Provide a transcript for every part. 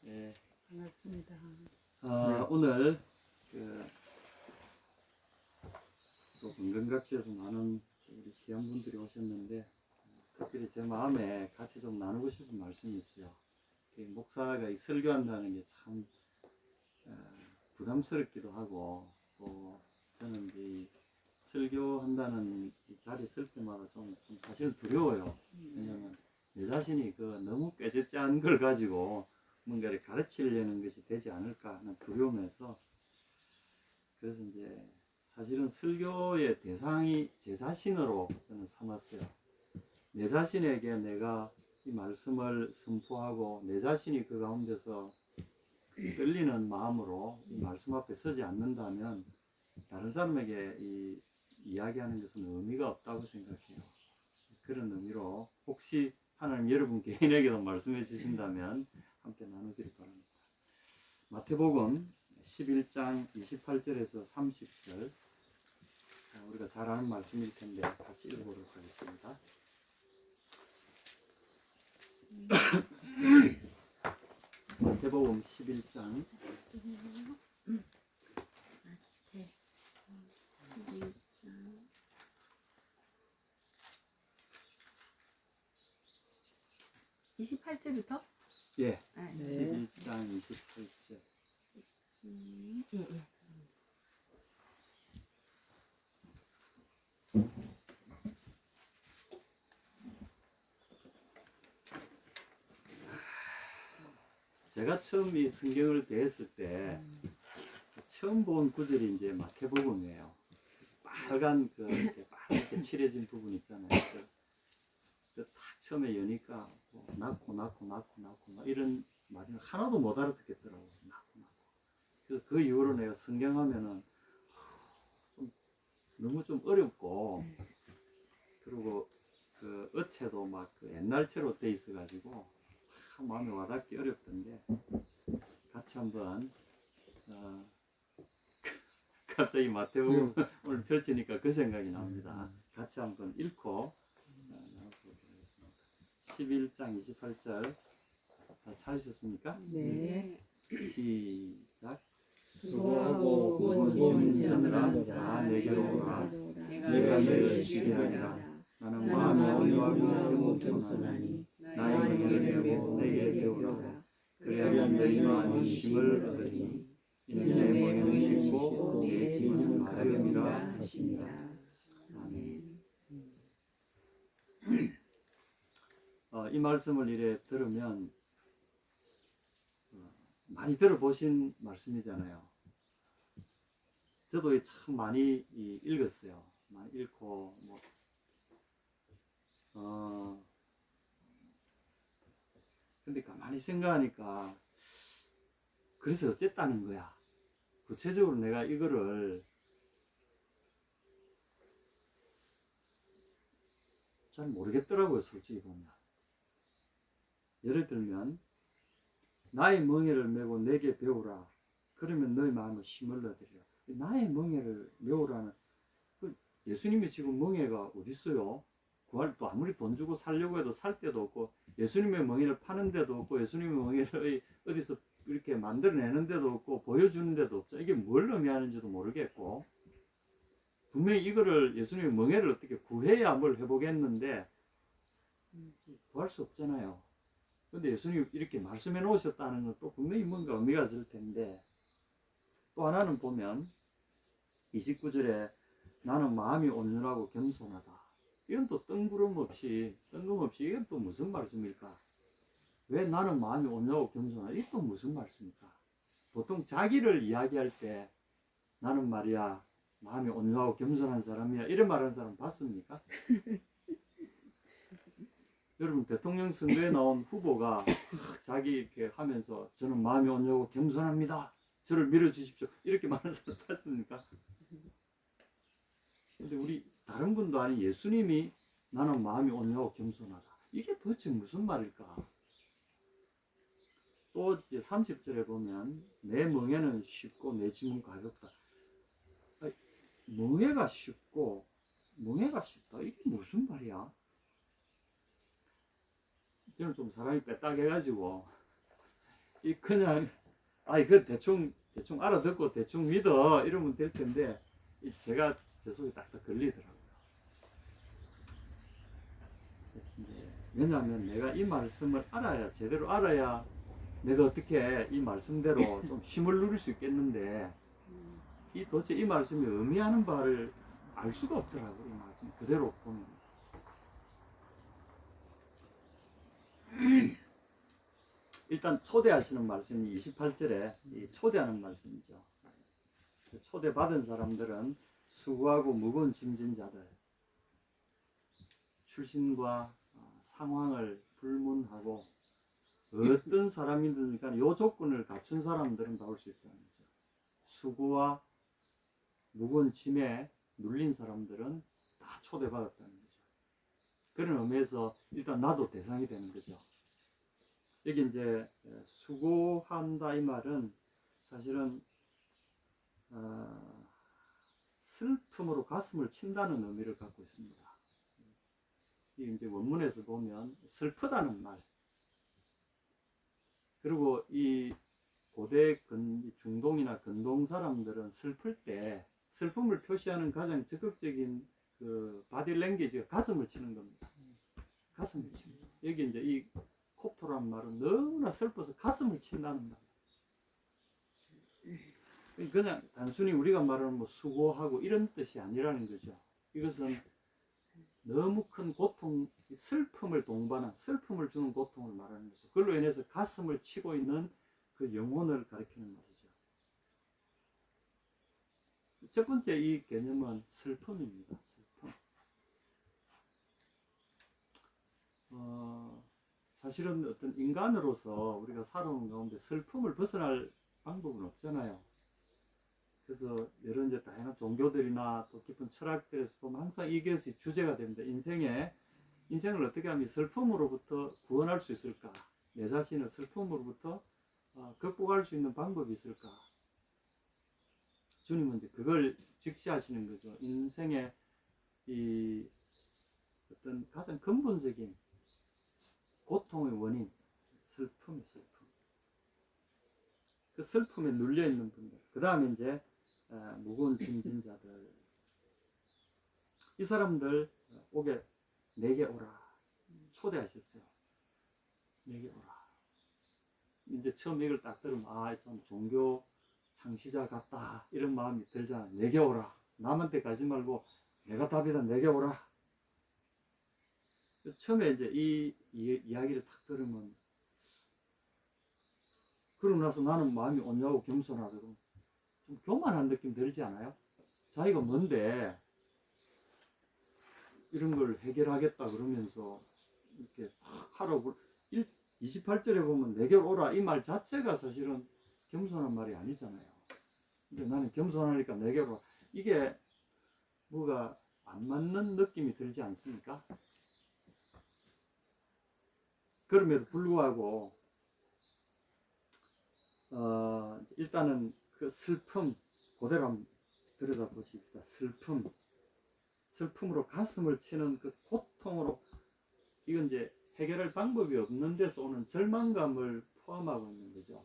네. 반갑습니다. 오늘 또 은근각지에서 많은 우리 귀한 분들이 오셨는데 특별히 제 마음에 같이 좀 나누고 싶은 말씀이 있어요. 목사가 설교한다는 게 참 부담스럽기도 하고 또 저는 이제 설교한다는 이 자리 쓸 때마다 좀 사실 두려워요. 왜냐면 내 자신이 너무 꾀죄죄한 걸 가지고 뭔가를 가르치려는 것이 되지 않을까 하는 두려움에서, 그래서 이제 사실은 설교의 대상이 제 자신으로 저는 삼았어요. 내 자신에게 내가 이 말씀을 선포하고 내 자신이 그 가운데서 떨리는 마음으로 이 말씀 앞에 서지 않는다면 다른 사람에게 이야기하는 것은 의미가 없다고 생각해요. 그런 의미로 혹시 하나님 여러분 개인에게도 말씀해 주신다면 함께 나누기를 바랍니다. 마태복음 11장 28절에서 30절, 우리가 잘 아는 말씀일 텐데 같이 읽어보도록 하겠습니다. 마태복음 11장 28절부터? 예, 네. 11장 28절. 예. 제가 처음 이 성경을 대했을 때 처음 본 구절이 이제 마태복음이에요. 빨간 이렇게 빨갛게 칠해진 부분 있잖아요. 딱 처음에 여니까 낳고 이런 말이 하나도 못 알아듣겠더라고요. 낳고. 그래서 그 이후로 내가 성경하면은 너무 좀 어렵고, 그리고 어체도 막 옛날체로 돼 있어가지고 참 마음에 와닿기 어렵던데, 같이 한번 갑자기 마태복음 오늘 펼치니까 그 생각이 납니다. 같이 한번 읽고 나눠보도록 하겠습니다. 11장 28절 다 찾으셨습니까? 네. 시작. 수고하고 무거운 짐을 짐을 다 내게로 오라. 내가 너희를 쉬게 하리라. 나는 마음이 온유하고 겸손하니 나의 멍에를 메고 내게 배우라. 그래야만 너희 마음이 쉼을 얻으리니 이는 내 멍에는 쉽고 내 짐은 가벼움이라 하시니라. 아멘. 이 말씀을 이래 들으면 많이 들어보신 말씀이잖아요. 저도 참 많이 읽었어요. 많이 읽고 근데 가만히 생각하니까 그래서 어쨌다는 거야. 구체적으로 내가 이거를 잘 모르겠더라고요, 솔직히 보면. 예를 들면 나의 멍에를 메고 내게 배우라. 그러면 너희 마음을 힘을 얻으리라. 나의 멍에를 메우라는, 예수님이 지금 멍에가 어디 있어요? 구할 또 아무리 돈 주고 살려고 해도 살 데도 없고, 예수님의 멍에를 파는 데도 없고, 예수님의 멍에를 어디서 이렇게 만들어내는 데도 없고 보여주는 데도 없죠. 이게 뭘 의미하는지도 모르겠고, 분명히 이거를 예수님의 멍에를 어떻게 구해야 뭘 해보겠는데 구할 수 없잖아요. 근데 예수님이 이렇게 말씀해 놓으셨다는 건 또 분명히 뭔가 의미가 있을 텐데, 또 하나는 보면 29절에 나는 마음이 온유하고 겸손하다. 이건 또 뜬금없이 이건 또 무슨 말씀일까? 왜 나는 마음이 온유하고 겸손하다? 이게 또 무슨 말씀일까? 보통 자기를 이야기할 때 나는 말이야 마음이 온유하고 겸손한 사람이야 이런 말하는 사람 봤습니까? 여러분 대통령 선거에 나온 후보가 자기 이렇게 하면서 저는 마음이 온유하고 겸손합니다. 저를 밀어주십시오. 이렇게 말하는 사람 봤습니까? 근데 우리 다른 분도 아닌 예수님이 나는 마음이 온유하고 겸손하다. 이게 도대체 무슨 말일까? 또 이제 30절에 보면 내 멍에는 쉽고 내 짐은 가볍다. 아니, 멍에가 쉽고 멍에가 쉽다. 이게 무슨 말이야? 저는 좀 사람이 빼딱해가지고 이 그냥 그 대충 알아듣고 대충 믿어 이러면 될 텐데 제가 제 속에 딱딱 걸리더라고요. 왜냐하면 내가 이 말씀을 알아야 제대로 알아야 내가 어떻게 이 말씀대로 좀 힘을 누릴 수 있겠는데 도대체 이 말씀이 의미하는 바를 알 수가 없더라고요. 이 말씀 그대로 보면. 일단 초대하시는 말씀이 28절에 초대하는 말씀이죠. 초대받은 사람들은 수고하고 무거운 짐진 자들, 출신과 상황을 불문하고 어떤 사람이든가 이 조건을 갖춘 사람들은 나올 수 있다는 거죠. 수고와 무거운 짐에 눌린 사람들은 다 초대받았다는 거죠. 그런 의미에서 일단 나도 대상이 되는 거죠. 여기 이제 수고한다 이 말은 사실은 슬픔으로 가슴을 친다는 의미를 갖고 있습니다. 이 이제 원문에서 보면 슬프다는 말. 그리고 이 고대 중동이나 근동 사람들은 슬플 때 슬픔을 표시하는 가장 적극적인 그 바디 랭귀지가 가슴을 치는 겁니다. 가슴을 치는 거. 여기 이제 이 콥토란 말은 너무나 슬퍼서 가슴을 친다는 말. 그냥 단순히 우리가 말하는 뭐 수고하고 이런 뜻이 아니라는 거죠. 이것은 너무 큰 고통, 슬픔을 동반한 슬픔을 주는 고통을 말하는 거죠. 그걸로 인해서 가슴을 치고 있는 그 영혼을 가리키는 말이죠. 첫 번째 이 개념은 슬픔입니다. 슬픔. 사실은 어떤 인간으로서 우리가 살아오는 가운데 슬픔을 벗어날 방법은 없잖아요. 그래서 여러 이제 다양한 종교들이나 또 깊은 철학들에서 보면 항상 이것이 주제가 됩니다. 인생을 어떻게 하면 슬픔으로부터 구원할 수 있을까? 내 자신을 슬픔으로부터 극복할 수 있는 방법이 있을까? 주님은 이제 그걸 직시하시는 거죠. 인생의 이 어떤 가장 근본적인 고통의 원인, 슬픔이 슬픔. 그 슬픔에 눌려 있는 분들. 그 다음에 이제 무거운 짐진 자들. 이 사람들 내게 오라. 초대하셨어요. 내게 오라. 이제 처음 이걸 딱 들으면 좀 종교 창시자 같다 이런 마음이 들잖아요. 내게 오라. 남한테 가지 말고 내가 답이다. 내게 오라. 처음에 이제 이 이야기를 딱 들으면 그러고 나서 나는 마음이 온유하고 겸손하고 좀 교만한 느낌 들지 않아요? 자기가 뭔데 이런 걸 해결하겠다 그러면서 이렇게 탁 하라고 28절에 보면 내게 오라 이 말 자체가 사실은 겸손한 말이 아니잖아요. 근데 나는 겸손하니까 내게 오라. 이게 뭐가 안 맞는 느낌이 들지 않습니까? 그럼에도 불구하고 일단은 그 슬픔 그대로 한번 들여다보십시다. 슬픔으로 가슴을 치는 그 고통으로 이건 이제 해결할 방법이 없는 데서 오는 절망감을 포함하고 있는 거죠.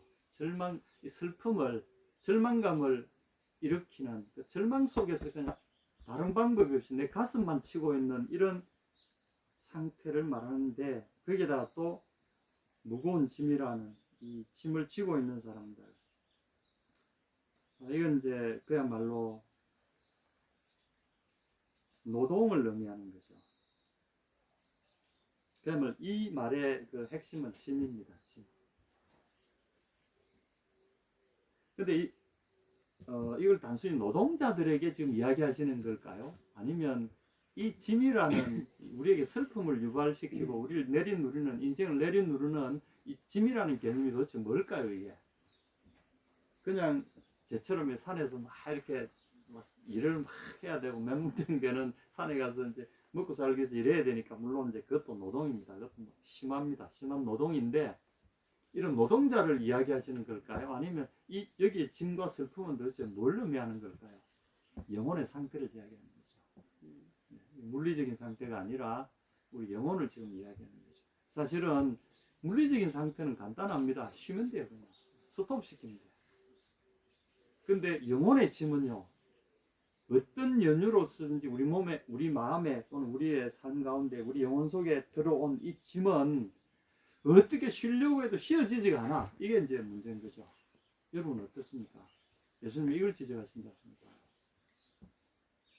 절망감을 일으키는 그 절망 속에서 그냥 다른 방법이 없이 내 가슴만 치고 있는 이런 상태를 말하는데 거기에다가 또 무거운 짐이라는 이 짐을 지고 있는 사람들. 이건 이제 그야말로 노동을 의미하는 거죠. 그러면 이 말의 그 핵심은 짐입니다. 짐. 근데 이걸 단순히 노동자들에게 지금 이야기하시는 걸까요? 아니면 이 짐이라는 우리에게 슬픔을 유발시키고 우리를 내리누르는 인생을 내리누르는 이 짐이라는 개념이 도대체 뭘까요? 이게 그냥 제처럼 산에서 막 이렇게 막 일을 막 해야 되고 맹목되는 산에 가서 이제 먹고 살기 위해서 일해야 되니까 물론 이제 그것도 노동입니다. 그것도 심합니다. 심한 노동인데 이런 노동자를 이야기하시는 걸까요? 아니면 여기 짐과 슬픔은 도대체 뭘 의미하는 걸까요? 영혼의 상태를 이야기하는 거죠. 물리적인 상태가 아니라 우리 영혼을 지금 이야기하는 거죠. 사실은 물리적인 상태는 간단합니다. 쉬면 돼요. 그냥. 스톱시키면 돼. 근데 영혼의 짐은요, 어떤 연유로서든지 우리 몸에, 우리 마음에 또는 우리의 삶 가운데 우리 영혼 속에 들어온 이 짐은 어떻게 쉬려고 해도 쉬어지지가 않아. 이게 이제 문제인 거죠. 여러분 어떻습니까? 예수님 이걸 지적하신지 않습니까?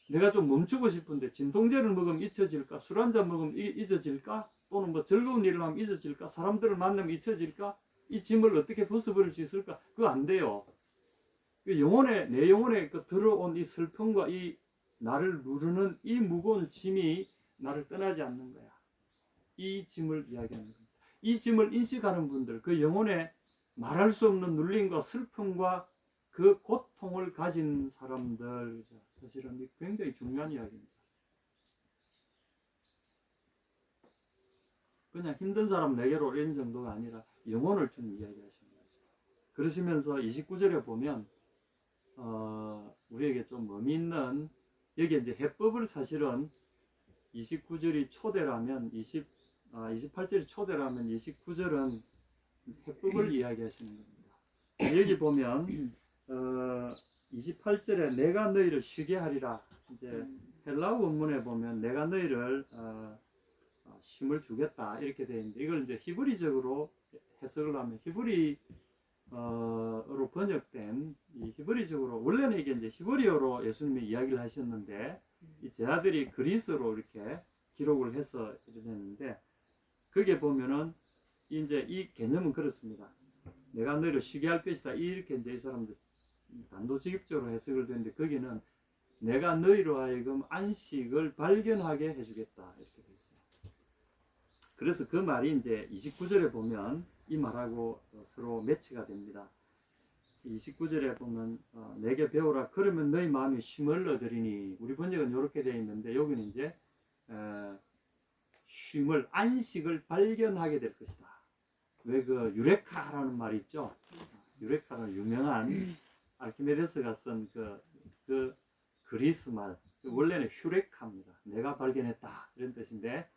내가 좀 멈추고 싶은데 진통제를 먹으면 잊혀질까? 술 한잔 먹으면 잊어질까? 또는 뭐 즐거운 일을 하면 잊어질까? 사람들을 만나면 잊혀질까? 이 짐을 어떻게 벗어버릴 수 있을까? 그거 안 돼요. 내 영혼에 들어온 이 슬픔과 이 나를 누르는 이 무거운 짐이 나를 떠나지 않는 거야. 이 짐을 이야기하는 겁니다. 이 짐을 인식하는 분들, 그 영혼에 말할 수 없는 눌림과 슬픔과 그 고통을 가진 사람들, 사실은 굉장히 중요한 이야기입니다. 그냥 힘든 사람 내게로 이런 정도가 아니라 영혼을 좀 이야기하시는 거죠. 그러시면서 29절에 보면 우리에게 좀 의미 있는, 여기 이제 해법을 사실은 29절이 초대라면 28절이 초대라면 29절은 해법을 이야기하시는 겁니다. 여기 보면 28절에 내가 너희를 쉬게 하리라. 이제 헬라어 원문에 보면 내가 너희를 쉼을 주겠다 이렇게 되어 있는데, 이걸 이제 히브리적으로 해석을 하면 히브리어로 번역된 이 히브리적으로, 원래는 이게 이제 히브리어로 예수님이 이야기를 하셨는데 이 제자들이 그리스로 이렇게 기록을 해서 이렇게 됐는데, 거기에 보면은 이제 이 개념은 그렇습니다. 내가 너희를 쉬게 할 것이다 이렇게 이제 이 사람들 단도직입적으로 해석을 되는데, 거기는 내가 너희로 하여금 안식을 발견하게 해주겠다 이렇게 돼 있어요. 그래서 그 말이 이제 29절에 보면 이 말하고 서로 매치가 됩니다. 29절에 보면 내게 배우라 그러면 너희 마음이 쉼을 얻으리니, 우리 번역은 이렇게 되어 있는데 여기는 이제 쉼을, 안식을 발견하게 될 것이다. 왜 그 유레카라는 말이 있죠? 유레카는 유명한 아르키메데스가 쓴 그 그리스 말, 원래는 휴레카입니다. 내가 발견했다 이런 뜻인데,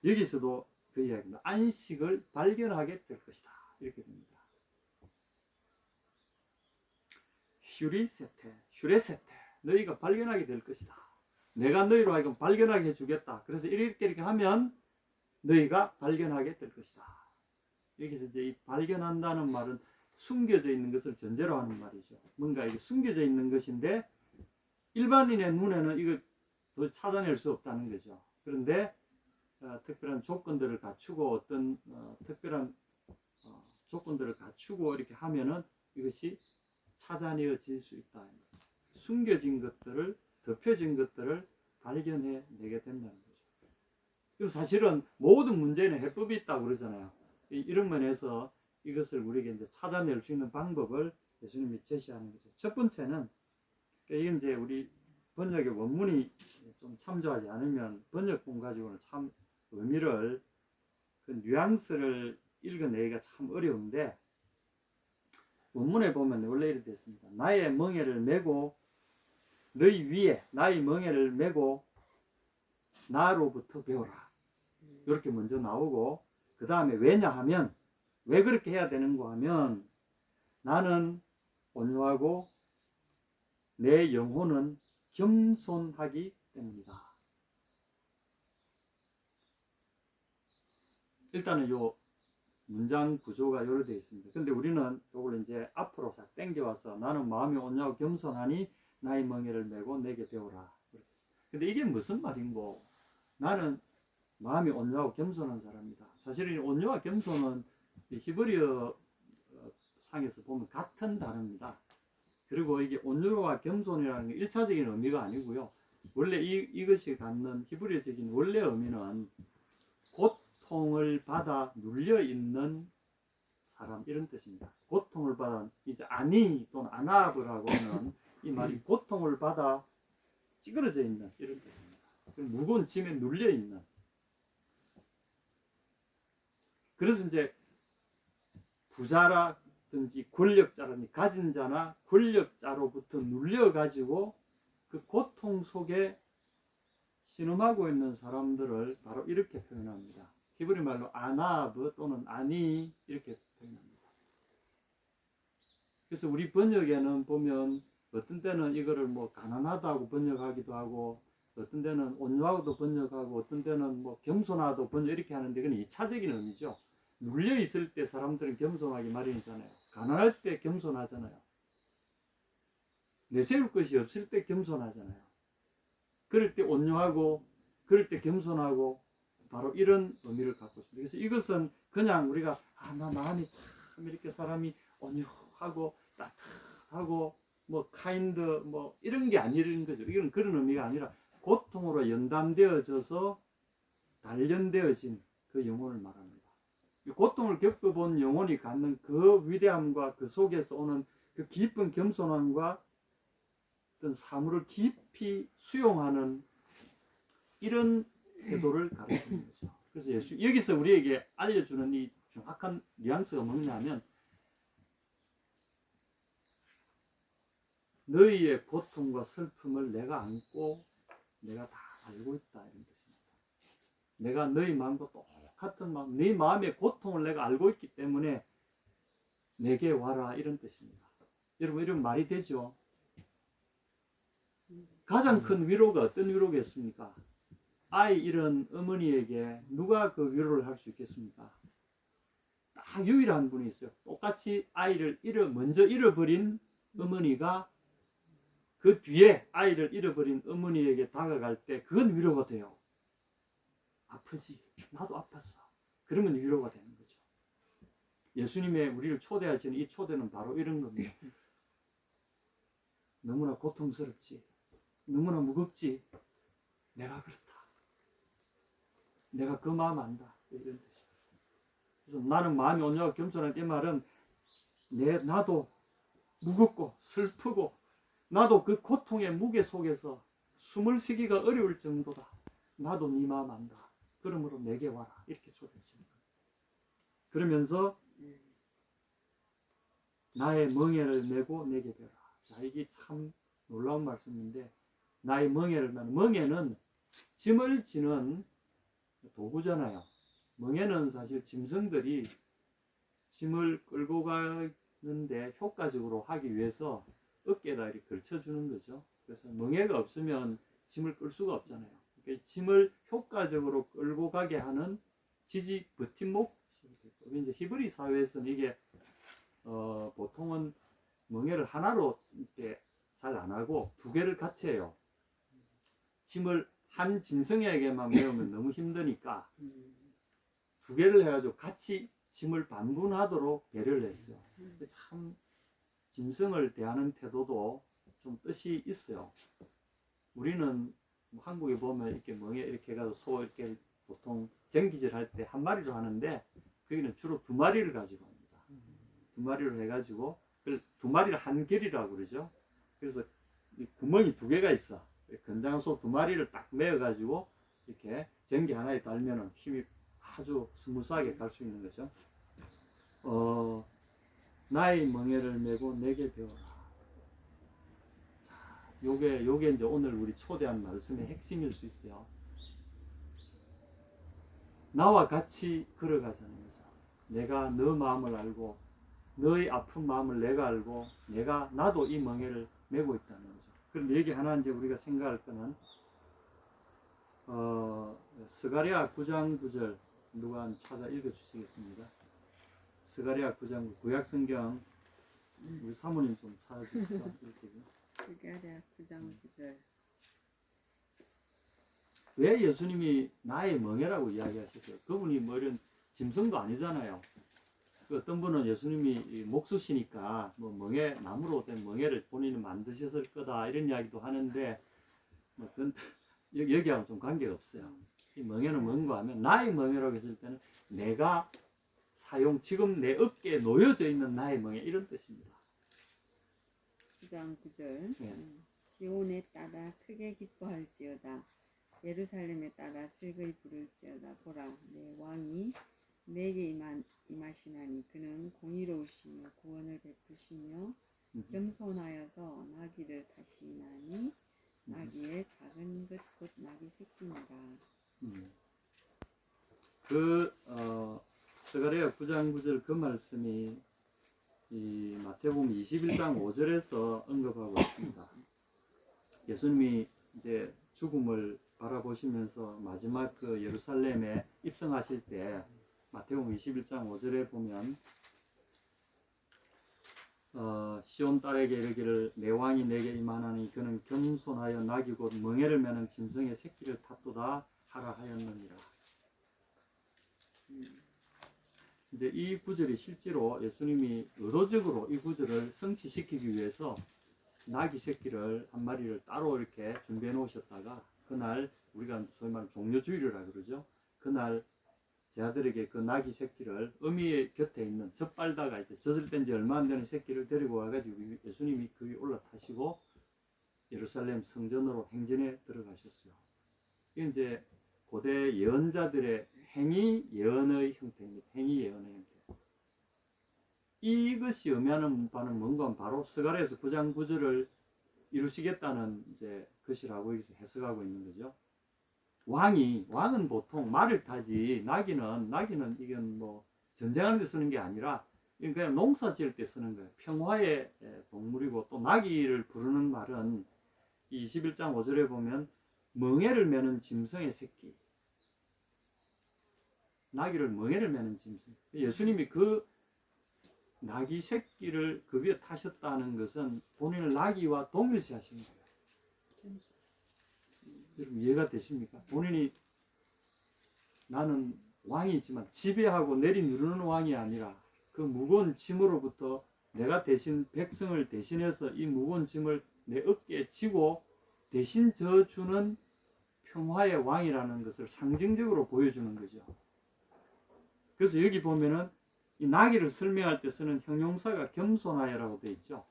여기서도 그 이야기입니다. 안식을 발견하게 될 것이다 이렇게 됩니다. 슈레세테 너희가 발견하게 될 것이다. 내가 너희로 하여금 발견하게 해주겠다. 그래서 이렇게 하면 너희가 발견하게 될 것이다. 여기서 이제 이 발견한다는 말은 숨겨져 있는 것을 전제로 하는 말이죠. 뭔가 이게 숨겨져 있는 것인데 일반인의 눈에는 이걸 도저히 찾아낼 수 없다는 거죠. 그런데 특별한 조건들을 갖추고 어떤 특별한 조건들을 갖추고 이렇게 하면은 이것이 찾아내어질 수 있다. 숨겨진 것들을, 덮여진 것들을 발견해 내게 된다는 거죠. 그럼 사실은 모든 문제에는 해법이 있다고 그러잖아요. 이런 면에서 이것을 우리에게 이제 찾아낼 수 있는 방법을 예수님이 제시하는 거죠. 첫 번째는, 이건 이제 우리 번역의 원문이 좀 참조하지 않으면 번역본 가지고는 참 의미를, 그 뉘앙스를 읽어내기가 참 어려운데, 원문에 보면 원래 이렇게 되어 있습니다. 나의 멍에를 메고 너희 위에 나의 멍에를 메고 나로부터 배워라. 이렇게 먼저 나오고, 그 다음에 왜냐하면, 왜 그렇게 해야 되는가 하면 나는 온유하고 내 영혼은 겸손하기 때문이다. 일단은 요 문장 구조가 요렇게 되어 있습니다. 근데 우리는 이걸 이제 앞으로 싹 당겨와서 나는 마음이 온유하고 겸손하니 나의 멍에를 메고 내게 배우라. 근데 이게 무슨 말인고? 나는 마음이 온유하고 겸손한 사람이다. 사실은 온유와 겸손은 히브리어 상에서 보면 같은 단어입니다. 그리고 이게 온유와 겸손이라는 게 1차적인 의미가 아니고요. 원래 이것이 갖는 히브리어적인 원래 의미는 고통을 받아 눌려있는 사람, 이런 뜻입니다. 고통을 받아, 이제 아니 또는 아나브라고 하는 이 말이 고통을 받아 찌그러져 있는 이런 뜻입니다. 무거운 짐에 눌려있는. 그래서 이제 부자라든지 권력자라든지 가진 자나 권력자로부터 눌려가지고 그 고통 속에 신음하고 있는 사람들을 바로 이렇게 표현합니다. 히브리 말로 아나브 또는 아니 이렇게 표현합니다. 그래서 우리 번역에는 보면 어떤 때는 이거를 뭐 가난하다고 번역하기도 하고 어떤 때는 온유하고도 번역하고 어떤 때는 뭐 겸손하도 번역 이렇게 하는데 그건 2차적인 의미죠. 눌려 있을 때 사람들은 겸손하기 마련이잖아요. 가난할 때 겸손하잖아요. 내세울 것이 없을 때 겸손하잖아요. 그럴 때 온유하고 그럴 때 겸손하고 바로 이런 의미를 갖고 있습니다. 그래서 이것은 그냥 우리가 나 마음이 참 이렇게 사람이 온유하고 따뜻하고 뭐 카인드 뭐 이런 게 아니라는 거죠. 이건 그런 의미가 아니라 고통으로 연단되어져서 단련되어진 그 영혼을 말합니다. 고통을 겪어본 영혼이 갖는 그 위대함과 그 속에서 오는 그 깊은 겸손함과 어떤 사물을 깊이 수용하는 이런 태도를 가르치는 거죠. 그래서 여기서 우리에게 알려주는 이 정확한 뉘앙스가 뭐냐면 너희의 고통과 슬픔을 내가 안고 내가 다 알고 있다 이런 뜻입니다. 내가 너희 마음과 똑같은 마음, 네 마음의 고통을 내가 알고 있기 때문에 내게 와라 이런 뜻입니다. 여러분 이런 말이 되죠? 가장 큰 위로가 어떤 위로겠습니까? 아이 잃은 어머니에게 누가 그 위로를 할 수 있겠습니까? 딱 유일한 분이 있어요. 똑같이 아이를 먼저 잃어버린 어머니가 그 뒤에 아이를 잃어버린 어머니에게 다가갈 때 그건 위로가 돼요. 아프지? 나도 아팠어. 그러면 위로가 되는 거죠. 예수님의 우리를 초대하시는 이 초대는 바로 이런 겁니다. 너무나 고통스럽지? 너무나 무겁지? 내가 그렇다. 내가 그 마음 안다. 이런 뜻이에요. 그래서 나는 마음이 온유하고 겸손한 이 말은 나도 무겁고 슬프고 나도 그 고통의 무게 속에서 숨을 쉬기가 어려울 정도다. 나도 네 마음 안다. 그러므로 내게 와라. 이렇게 초대하십니다. 그러면서 나의 멍에를 메고 내게 배라. 자, 이게 참 놀라운 말씀인데 나의 멍에를 메는 멍에는 짐을 지는 도구잖아요. 멍에는 사실 짐승들이 짐을 끌고 가는데 효과적으로 하기 위해서 어깨에다 이렇게 걸쳐주는 거죠. 그래서 멍에가 없으면 짐을 끌 수가 없잖아요. 그러니까 짐을 효과적으로 끌고 가게 하는 지지 버팀목. 이제 히브리 사회에서는 이게 보통은 멍에를 하나로 이렇게 잘 안 하고 두 개를 같이 해요. 짐을 한 짐승에게만 메우면 너무 힘드니까 두 개를 해가지고 같이 짐을 반분하도록 배려를 했어요. 참 짐승을 대하는 태도도 좀 뜻이 있어요. 우리는 한국에 보면 이렇게 멍에 이렇게 해가지고 소 이렇게 보통 쟁기질 할 때 한 마리로 하는데 거기는 주로 두 마리를 가지고 합니다. 두 마리를 해가지고 두 마리를 한 결이라고 그러죠. 그래서 이 구멍이 두 개가 있어. 건장한 소 두 마리를 딱 메어가지고 이렇게 쟁기 하나에 달면은 힘이 아주 스무스하게 갈 수 있는 거죠. 나의 멍에를 메고 내게 배워라. 자, 요게 이제 오늘 우리 초대한 말씀의 핵심일 수 있어요. 나와 같이 걸어가자는 거죠. 내가 너 마음을 알고 너의 아픈 마음을 내가 알고 나도 이 멍에를 메고 있다는 거죠. 그럼 얘기 하나 이제 우리가 생각할 거는 스가랴 9장 9절 누가 찾아 읽어주시겠습니다. 스가랴 9장 구약성경 우리 사모님 좀 찾아주시죠. 스가랴 9장 9절. 왜 예수님이 나의 멍에라고 이야기하셨어요? 그분이 뭐 이런 짐승도 아니잖아요. 어떤 분은 예수님이 목수시니까 뭐 멍에 나무로 된 멍에를 본인이 만드셨을 거다 이런 이야기도 하는데 뭐 그건 여기하고 좀 관계가 없어요. 이 멍에는 뭔가 하면 나의 멍에라고 했을 때는 내가 지금 내 어깨에 놓여져 있는 나의 멍에 이런 뜻입니다. 9장 9절. 네. 시온에 따라 크게 기뻐할지어다. 예루살렘에 따라 즐거이 부를지어다. 보라, 내 왕이 내게 임하시나니 그는 공의로우시며 구원을 베푸시며 겸손하여서 나귀를 타시나니 나귀의 작은 것 곧 나귀 새끼니라. 스가랴 9장 9절 그 말씀이 이 마태복음 21장 5절에서 언급하고 있습니다. 예수님이 이제 죽음을 바라보시면서 마지막 그 예루살렘에 입성하실 때 마태복음 21장 5절에 보면 시온 딸에게 이르기를 내 왕이 내게 임하나니 그는 겸손하여 낙이 곧 멍에를 매는 짐승의 새끼를 탔도다 하라 하였느니라. 이제 이 구절이 실제로 예수님이 의도적으로 이 구절을 성취시키기 위해서 나귀 새끼를 한 마리를 따로 이렇게 준비해 놓으셨다가 그날 우리가 소위 말하는 종려주일이라 그러죠. 그날 제 아들에게 그 나귀 새끼를 어미의 곁에 있는 젖빨다가 이제 젖을 뺀 지 얼마 안 되는 새끼를 데리고 와가지고 예수님이 그 위에 올라타시고 예루살렘 성전으로 행진에 들어가셨어요. 이게 이제 고대 예언자들의 행위 예언의 형태입니다. 행위 예언의 형태. 이것이 의미하는 바는 뭔가 바로 스가랴에서 9장 9절을 이루시겠다는 이제 것이라고 여기서 해석하고 있는 거죠. 왕은 보통 말을 타지 나귀는 이건 뭐 전쟁하는 데 쓰는 게 아니라 이건 그냥 농사 지을 때 쓰는 거예요. 평화의 동물이고 또 나귀를 부르는 말은 21장 5절에 보면 멍에를 매는 짐승의 새끼. 나귀를 멍에를 매는 짐승. 예수님이 그 나귀 새끼를 그 위에 타셨다는 것은 본인을 나귀와 동일시하신 거예요. 여러분 이해가 되십니까? 본인이 나는 왕이지만 지배하고 내리누르는 왕이 아니라 그 무거운 짐으로부터 내가 대신 백성을 대신해서 이 무거운 짐을 내 어깨에 지고 대신 져주는 평화의 왕이라는 것을 상징적으로 보여주는 거죠. 그래서 여기 보면은 이 나귀를 설명할 때 쓰는 형용사가 겸손하여라고 되어 있죠.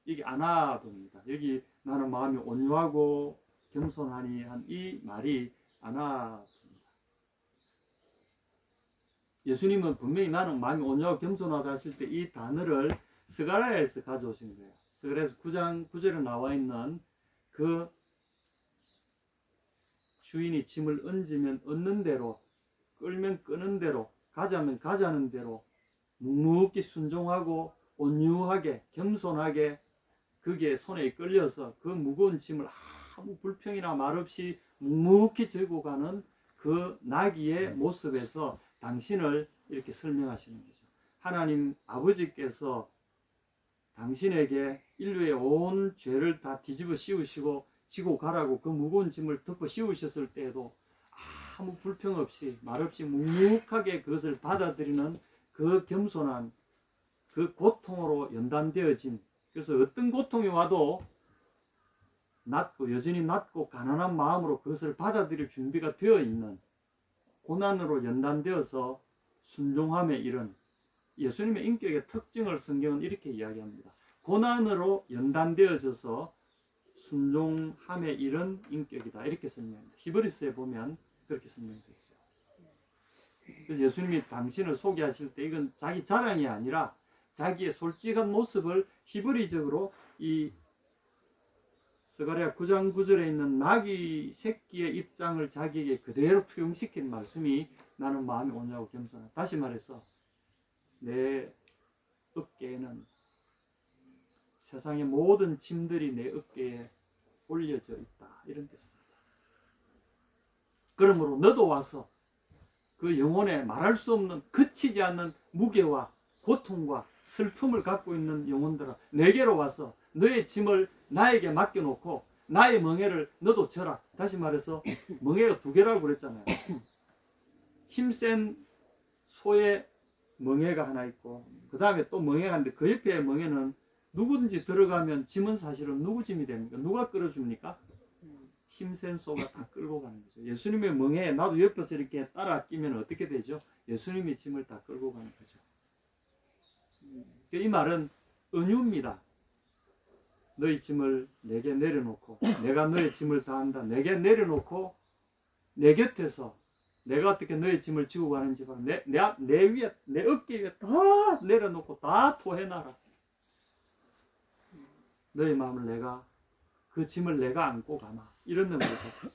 이게 아나도입니다. 여기 나는 마음이 온유하고 겸손하니 한 이 말이 아나도입니다. 예수님은 분명히 나는 마음이 온유하고 겸손하다 하실 때 이 단어를 스가랴에서 가져오신 거예요. 스가랴에서 9장 9절에 나와 있는 그 주인이 짐을 얹으면 얹는 대로 끌면 끄는 대로 가자면 가자는 대로 묵묵히 순종하고 온유하게 겸손하게 그게 손에 끌려서 그 무거운 짐을 아무 불평이나 말 없이 묵묵히 들고 가는 그 나귀의 모습에서 당신을 이렇게 설명하시는 거죠. 하나님 아버지께서 당신에게 인류의 온 죄를 다 뒤집어 씌우시고 지고 가라고 그 무거운 짐을 덮어 씌우셨을 때에도 아무 불평 없이 말 없이 묵묵하게 그것을 받아들이는 그 겸손한 그 고통으로 연단되어진, 그래서 어떤 고통이 와도 여전히 낮고 가난한 마음으로 그것을 받아들일 준비가 되어 있는, 고난으로 연단되어서 순종함에 이른 예수님의 인격의 특징을 성경은 이렇게 이야기합니다. 고난으로 연단되어져서 순종함에 이른 인격이다, 이렇게 설명합니다. 히브리서에 보면 그렇게 설명되어 있어요. 그래서 예수님이 당신을 소개하실 때 이건 자기 자랑이 아니라 자기의 솔직한 모습을 히브리적으로 이 스가랴 9장 9절에 있는 나귀 새끼의 입장을 자기에게 그대로 투영시킨 말씀이 나는 마음이 온유하고 겸손하다. 다시 말해서 내 어깨에는 세상의 모든 짐들이 내 어깨에 올려져 있다, 이런 뜻입니다. 그러므로 너도 와서 그 영혼에 말할 수 없는 그치지 않는 무게와 고통과 슬픔을 갖고 있는 영혼들아, 내게로 와서 너의 짐을 나에게 맡겨놓고 나의 멍에를 너도 져라. 다시 말해서 멍에가 두 개라고 그랬잖아요. 힘센 소의 멍에가 하나 있고 그 다음에 또 멍에가 있는데 그 옆에 멍에는 누구든지 들어가면 짐은 사실은 누구 짐이 됩니까? 누가 끌어줍니까? 힘센 소가 다 끌고 가는 거죠. 예수님의 멍에 나도 옆에서 이렇게 따라 끼면 어떻게 되죠? 예수님의 짐을 다 끌고 가는 거죠. 이 말은 은유입니다. 너희 짐을 내게 내려놓고 내가 너의 짐을 다한다. 내게 내려놓고 내 곁에서 내가 어떻게 너의 짐을 지고 가는지 바로 내 위에, 내 어깨 위에 다 내려놓고 다 토해놔라. 너의 마음을 내가, 그 짐을 내가 안고 가마, 이런 의미죠.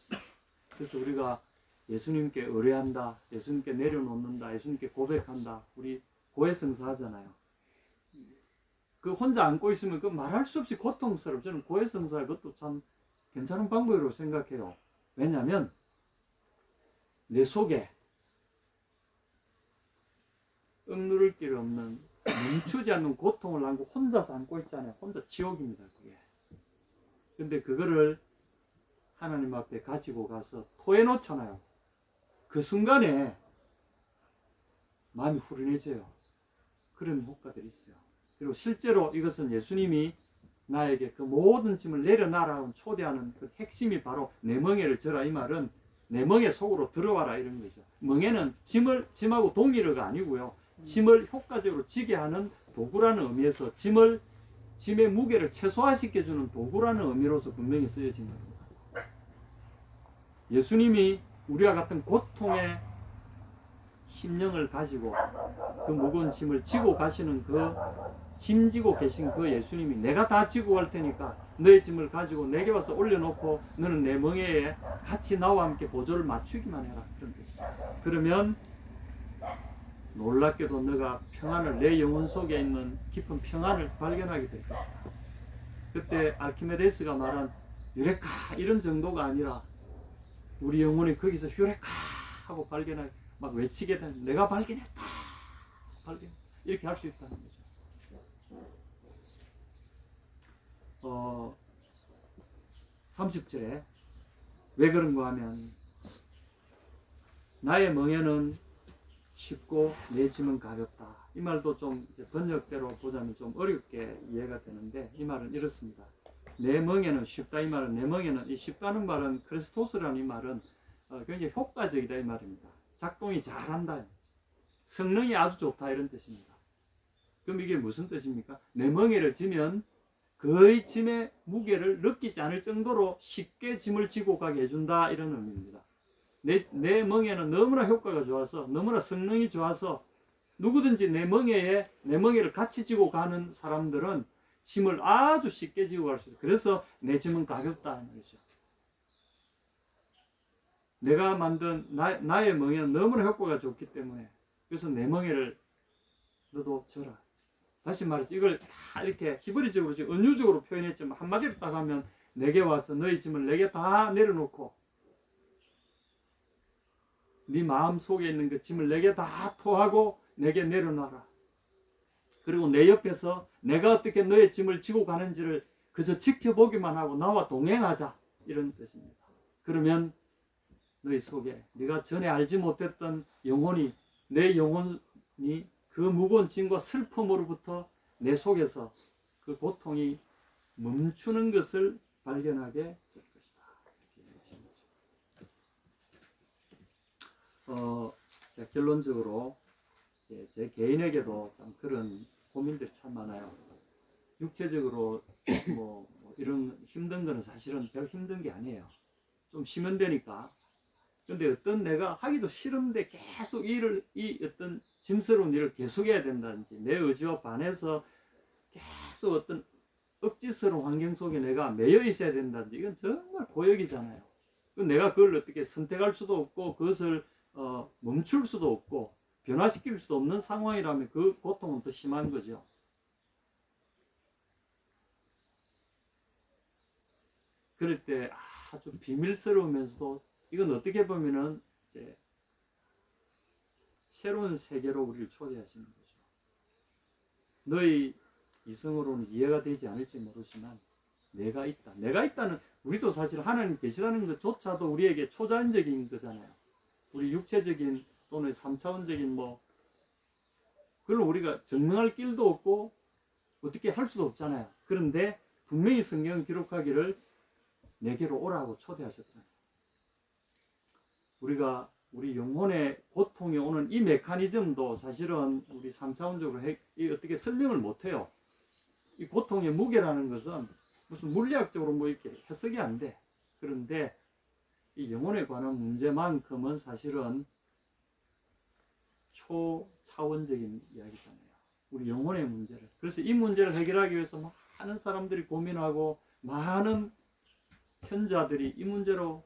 그래서 우리가 예수님께 의뢰한다, 예수님께 내려놓는다, 예수님께 고백한다, 우리 고해성사 하잖아요. 그 혼자 안고 있으면 그 말할 수 없이 고통스러워. 저는 고해성사 그것도 참 괜찮은 방법이라고 생각해요. 왜냐하면 내 속에 억누를 길 없는 멈추지 않는 고통을 안고 혼자서 안고 있잖아요. 혼자 지옥입니다. 그게. 근데 그거를 하나님 앞에 가지고 가서 토해놓잖아요. 그 순간에 마음이 후련해져요. 그런 효과들이 있어요. 그리고 실제로 이것은 예수님이 나에게 그 모든 짐을 내려놔라 초대하는 그 핵심이 바로 내 멍에를 져라. 이 말은 내 멍에 속으로 들어와라 이런 거죠. 멍에는 짐하고 동일어가 아니고요. 짐을 효과적으로 지게 하는 도구라는 의미에서 짐의 무게를 최소화시켜주는 도구라는 의미로서 분명히 쓰여진 겁니다. 예수님이 우리와 같은 고통의 심령을 가지고 그 무거운 짐을 지고 가시는 그 짐지고 계신 그 예수님이 내가 다 지고 갈 테니까 너의 짐을 가지고 내게 와서 올려놓고 너는 내 멍에에 같이 나와 함께 보조를 맞추기만 해라. 그런 뜻이죠. 그러면 놀랍게도 너가 평안을 내 영혼 속에 있는 깊은 평안을 발견하게 될 것이다. 그때 아르키메데스가 말한 유레카 이런 정도가 아니라 우리 영혼이 거기서 유레카 하고 발견하게 막 외치게 되는 내가 발견했다. 이렇게 할 수 있다는 거죠. 30절에 왜 그런가 하면 나의 멍에는 쉽고 내 짐은 가볍다. 이 말도 좀 이제 번역대로 보자면 좀 어렵게 이해가 되는데 이 말은 이렇습니다. 내 멍에는 쉽다. 이 말은 내 멍에는 이 쉽다는 말은 크리스토스라는 이 말은 굉장히 효과적이다 이 말입니다. 작동이 잘한다. 성능이 아주 좋다 이런 뜻입니다. 그럼 이게 무슨 뜻입니까? 내 멍에를 지면 거의 짐의 무게를 느끼지 않을 정도로 쉽게 짐을 지고 가게 해준다 이런 의미입니다. 내 멍에는 너무나 효과가 좋아서 너무나 성능이 좋아서 누구든지 내 멍에를 같이 지고 가는 사람들은 짐을 아주 쉽게 지고 갈 수 있어요. 그래서 내 짐은 가볍다 하는 거죠. 내가 만든 나의 멍에는 너무나 효과가 좋기 때문에 그래서 내 멍에를 너도 져라. 다시 말해서 이걸 다 이렇게 히브리적으로 은유적으로 표현했지만 한마디로 딱 하면 내게 와서 너희 짐을 내게 다 내려놓고 네 마음 속에 있는 그 짐을 내게 다 토하고 내게 내려놔라. 그리고 내 옆에서 내가 어떻게 너의 짐을 지고 가는지를 그저 지켜보기만 하고 나와 동행하자 이런 뜻입니다. 그러면 너희 속에 네가 전에 알지 못했던 영혼이 내 영혼이 그 무거운 짐과 슬픔으로부터 내 속에서 그 고통이 멈추는 것을 발견하게 될 것이다. 자, 결론적으로 제 개인에게도 참 그런 고민들이 참 많아요. 육체적으로 뭐 이런 힘든 거는 사실은 별 힘든 게 아니에요. 좀 쉬면 되니까. 근데 어떤 내가 하기도 싫은데 계속 이 어떤 짐스러운 일을 계속해야 된다든지 내 의지와 반해서 계속 어떤 억지스러운 환경 속에 내가 매여 있어야 된다든지 이건 정말 고역이잖아요. 내가 그걸 어떻게 선택할 수도 없고 그것을 멈출 수도 없고 변화시킬 수도 없는 상황이라면 그 고통은 더 심한 거죠. 그럴 때 아주 비밀스러우면서도 이건 어떻게 보면은 이제 새로운 세계로 우리를 초대하시는 거죠. 너희 이성으로는 이해가 되지 않을지 모르지만 내가 있다. 내가 있다는 우리도 사실 하나님 계시다는 것조차도 우리에게 초자연적인 거잖아요. 우리 육체적인 또는 3차원적인 그걸 우리가 증명할 길도 없고 어떻게 할 수도 없잖아요. 그런데 분명히 성경은 기록하기를 내게로 오라고 초대하셨잖아요. 우리 영혼의 고통이 오는 이 메커니즘도 사실은 우리 3차원적으로 어떻게 설명을 못해요. 이 고통의 무게라는 것은 무슨 물리학적으로 이렇게 해석이 안 돼. 그런데 이 영혼에 관한 문제만큼은 사실은 초차원적인 이야기잖아요. 우리 영혼의 문제를. 그래서 이 문제를 해결하기 위해서 많은 사람들이 고민하고 많은 현자들이 이 문제로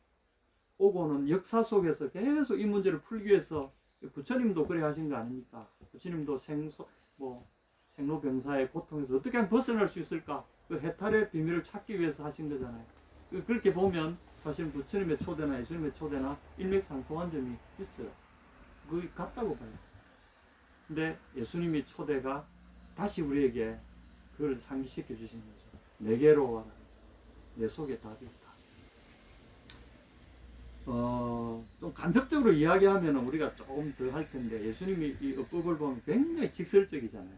오고는 역사 속에서 계속 이 문제를 풀기 위해서 부처님도 그래 하신 거 아닙니까? 부처님도 생로병사의 고통에서 어떻게 하면 벗어날 수 있을까? 그 해탈의 비밀을 찾기 위해서 하신 거잖아요. 그렇게 보면 사실 부처님의 초대나 예수님의 초대나 일맥상통한 점이 있어요. 그게 같다고 봐요. 근데 예수님이 초대가 다시 우리에게 그걸 상기시켜 주신 거죠. 내게로 와라. 내 속에 답이 있다. 좀 간접적으로 이야기하면 우리가 조금 더 할 텐데, 예수님이 이 어법을 보면 굉장히 직설적이잖아요.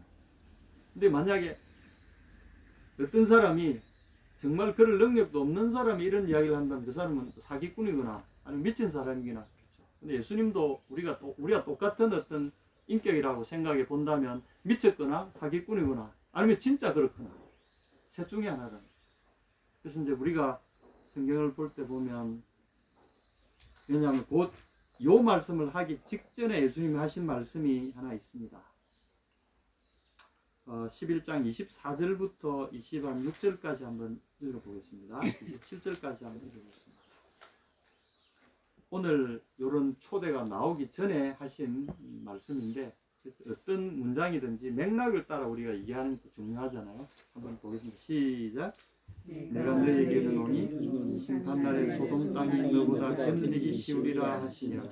근데 만약에 어떤 사람이 정말 그럴 능력도 없는 사람이 이런 이야기를 한다면 그 사람은 사기꾼이거나 아니면 미친 사람이거나 그렇죠. 근데 예수님도 우리가 똑같은 어떤 인격이라고 생각해 본다면 미쳤거나 사기꾼이거나 아니면 진짜 그렇거나 셋 중에 하나다. 그래서 이제 우리가 성경을 볼 때 보면, 왜냐하면 곧 요 말씀을 하기 직전에 예수님이 하신 말씀이 하나 있습니다. 11장 24절부터 26절까지 한번 읽어보겠습니다. 27절까지 한번 읽어보겠습니다. 오늘 이런 초대가 나오기 전에 하신 말씀인데, 어떤 문장이든지 맥락을 따라 우리가 이해하는 게 중요하잖아요. 한번 보겠습니다. 시작. 내가 너에게 이르노니 심판날에 소돔 땅이 너보다 견디기 쉬우리라 하시니라.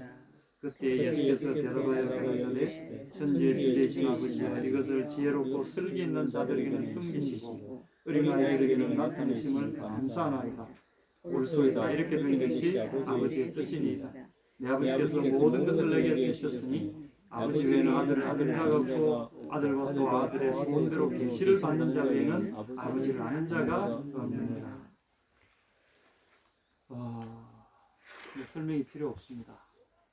그때 예수께서 대답하여 가라사대 천지의 주되신 아버지여, 이것을 지혜롭고 슬기 있는 자들에게는 숨기시고 어린아이들에게는 나타내심을 감사하나이다. 옳소이다. 이렇게 된 것이 아버지의 뜻이니이다. 내 아버지께서 모든 것을 내게 주셨으니 아버지 외에는 아들을 아는 자가 없고 아들과 또 아들의 소원대로 계시를 받는 자 외에는 아버지를 아는 자가 없느니라. 설명이 필요 없습니다.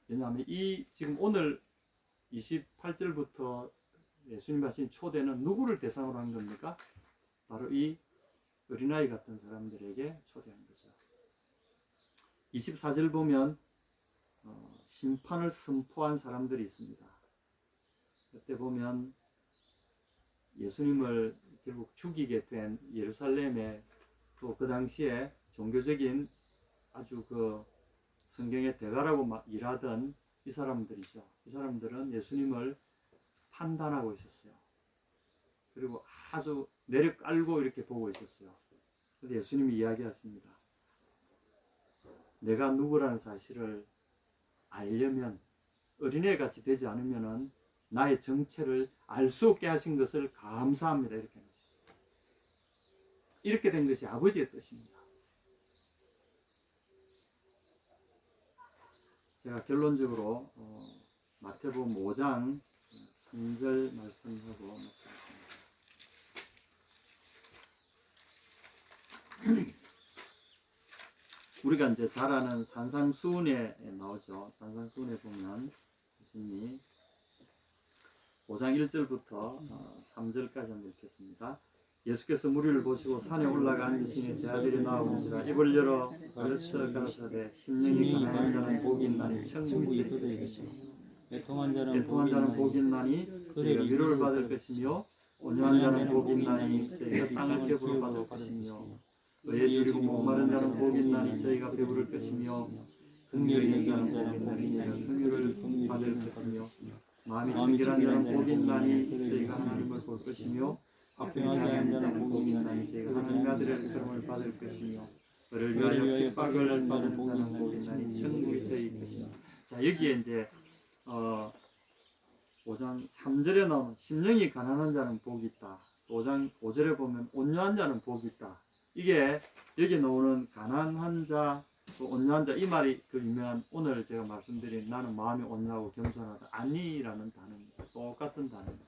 왜냐하면 이 지금 오늘 28절부터 예수님 하신 초대는 누구를 대상으로 한 겁니까? 바로 이 어린아이 같은 사람들에게 초대한 거죠. 24절 보면 심판을 선포한 사람들이 있습니다. 그때 보면 예수님을 결국 죽이게 된 예루살렘의 또 그 당시에 종교적인 아주 그 성경의 대가라고 일하던 이 사람들이죠. 이 사람들은 예수님을 판단하고 있었어요. 그리고 아주 내려 깔고 이렇게 보고 있었어요. 그래서 예수님이 이야기하십니다. 내가 누구라는 사실을 알려면, 어린애 같이 되지 않으면은 나의 정체를 알 수 없게 하신 것을 감사합니다. 이렇게 하셨어요. 이렇게 된 것이 아버지의 뜻입니다. 제가 결론적으로 마태복음 5장 3절 말씀하고 말씀드립니다. 우리가 이제 잘 아는 산상수훈에 나오죠. 산상수훈에 보면 예수님이 5장 1절부터 3절까지 한번 읽겠습니다. 예수께서 무리를 보시고 산에 올라가 앉으시니 제 아들이 나오는지라 입을 열어 가르쳐 가라사대 심령이 가난한 자는 복이 있나니 천국이 그들의 것이요 애통한 자는 복이 있나니 저희가 위로를 받을 것이며 온유한 자는 복이 있나니 저희가 땅을 겹으로 받을 것이며 의에 줄이고 목마른 자는 복이 있나니 저희가 배부를 것이며 긍휼이 있는 자는 복이 있나니 저희가 긍휼을 받을 것이며 마음이 청결한 자는 복이 있나니 저희가 하나님을 볼 것이며 화평하게 자는 복이 있나니 저희가 하나님의 아들의 그름을 받을 것이며 그를 위하여 핍박을 받는 자는 복이 있나니 천국이 저희 것이며. 자, 여기에 이제 5장 3절에 나오는 심령이 가난한 자는 복이 있다. 5장 5절에 보면 온유한 자는 복이 있다. 이게 여기 나오는 가난한 자, 또 온유한 자, 이 말이 그 유명한 오늘 제가 말씀드린 나는 마음이 온유하고 겸손하다. 아니라는 단어입니다. 똑같은 단어입니다.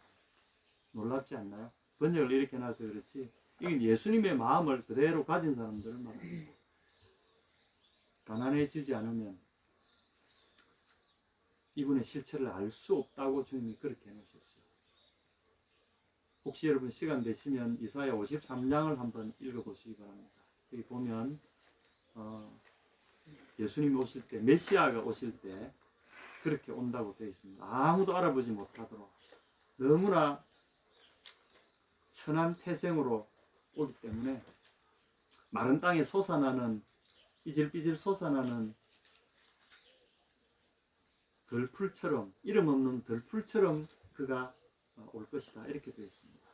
놀랍지 않나요? 번역을 이렇게 해놔서 그렇지 이게 예수님의 마음을 그대로 가진 사람들을 말합니다. 가난해지지 않으면 이분의 실체를 알 수 없다고 주님이 그렇게 해놓으셨어요. 혹시 여러분 시간 되시면 이사야 53장을 한번 읽어보시기 바랍니다. 여기 보면 예수님이 오실 때, 메시아가 오실 때 그렇게 온다고 되어 있습니다. 아무도 알아보지 못하도록 너무나 천한 태생으로 오기 때문에 마른 땅에 솟아나는 삐질삐질 솟아나는 덜풀처럼, 이름 없는 덜풀처럼 그가 올 것이다. 이렇게 되어 있습니다.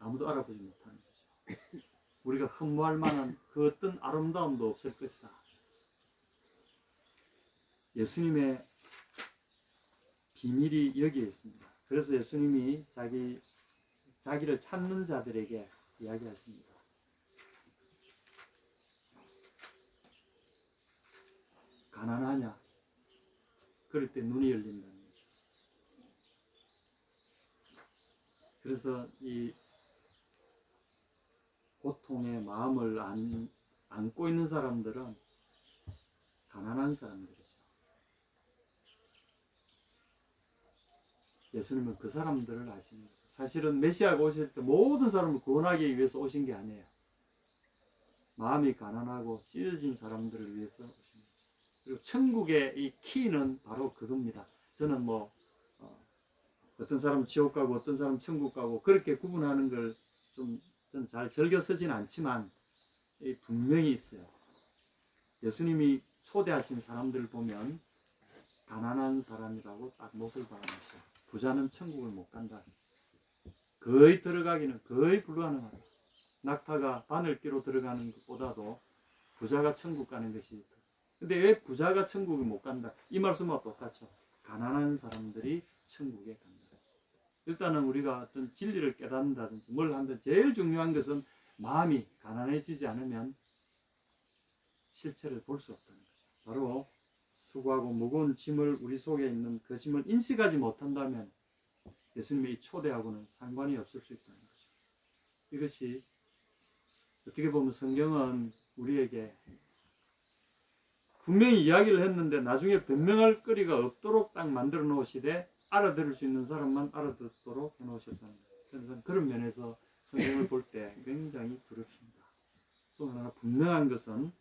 아무도 알아보지 못하는 거죠. 우리가 흠모할 만한 그 어떤 아름다움도 없을 것이다. 예수님의 비밀이 여기에 있습니다. 그래서 예수님이 자기를 찾는 자들에게 이야기하십니다. 가난하냐? 그럴 때 눈이 열린다는 거죠. 그래서 이 고통의 마음을 안고 있는 사람들은 가난한 사람들이죠. 예수님은 그 사람들을 아시는 거죠. 사실은 메시아가 오실 때 모든 사람을 구원하기 위해서 오신 게 아니에요. 마음이 가난하고 찢어진 사람들을 위해서 오신 거죠. 그리고 천국의 이 키는 바로 그겁니다. 저는 어떤 사람은 지옥 가고 어떤 사람은 천국 가고 그렇게 구분하는 걸 좀 잘 즐겨 쓰진 않지만 분명히 있어요. 예수님이 초대하신 사람들을 보면 가난한 사람이라고 딱 못을 박아놓으셔. 부자는 천국을 못 간다. 거의 들어가기는 거의 불가능하다. 낙타가 바늘 끼로 들어가는 것보다도 부자가 천국 가는 것이 더. 근데 왜 부자가 천국을 못 간다? 이 말씀과 똑같죠. 가난한 사람들이 천국에 간다. 일단은 우리가 어떤 진리를 깨닫는다든지 뭘 하는데 제일 중요한 것은 마음이 가난해지지 않으면 실체를 볼 수 없다는 거죠. 바로 수고하고 무거운 짐을 우리 속에 있는 그 짐을 인식하지 못한다면 예수님의 이 초대하고는 상관이 없을 수 있다는 거죠. 이것이 어떻게 보면 성경은 우리에게 분명히 이야기를 했는데 나중에 변명할 거리가 없도록 딱 만들어 놓으시되 알아들을 수 있는 사람만 알아듣도록 해놓으셨다는 거예요. 그래서 그런 면에서 성경을 볼 때 굉장히 두렵습니다. 또 하나 분명한 것은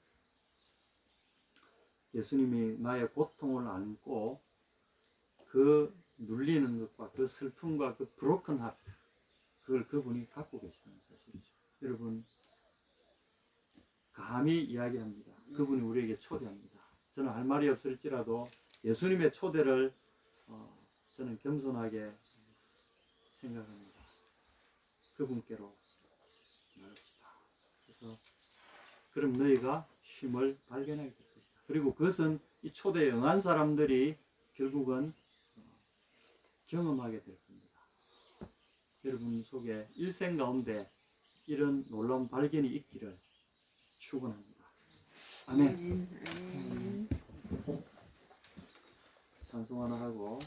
예수님이 나의 고통을 안고 그 눌리는 것과 그 슬픔과 그 브로큰 하트 그걸 그분이 갖고 계시다는 사실이죠. 여러분 감히 이야기합니다. 그분이 우리에게 초대합니다. 저는 할 말이 없을지라도 예수님의 초대를 저는 겸손하게 생각합니다. 그분께로 나갑시다. 그래서 그럼 너희가 쉼을 발견하게 될 것이다. 그리고 그것은 이 초대에 응한 사람들이 결국은 경험하게 될 겁니다. 여러분 속에 일생 가운데 이런 놀라운 발견이 있기를 축원합니다. 아멘. 아멘. 찬송 하나 하고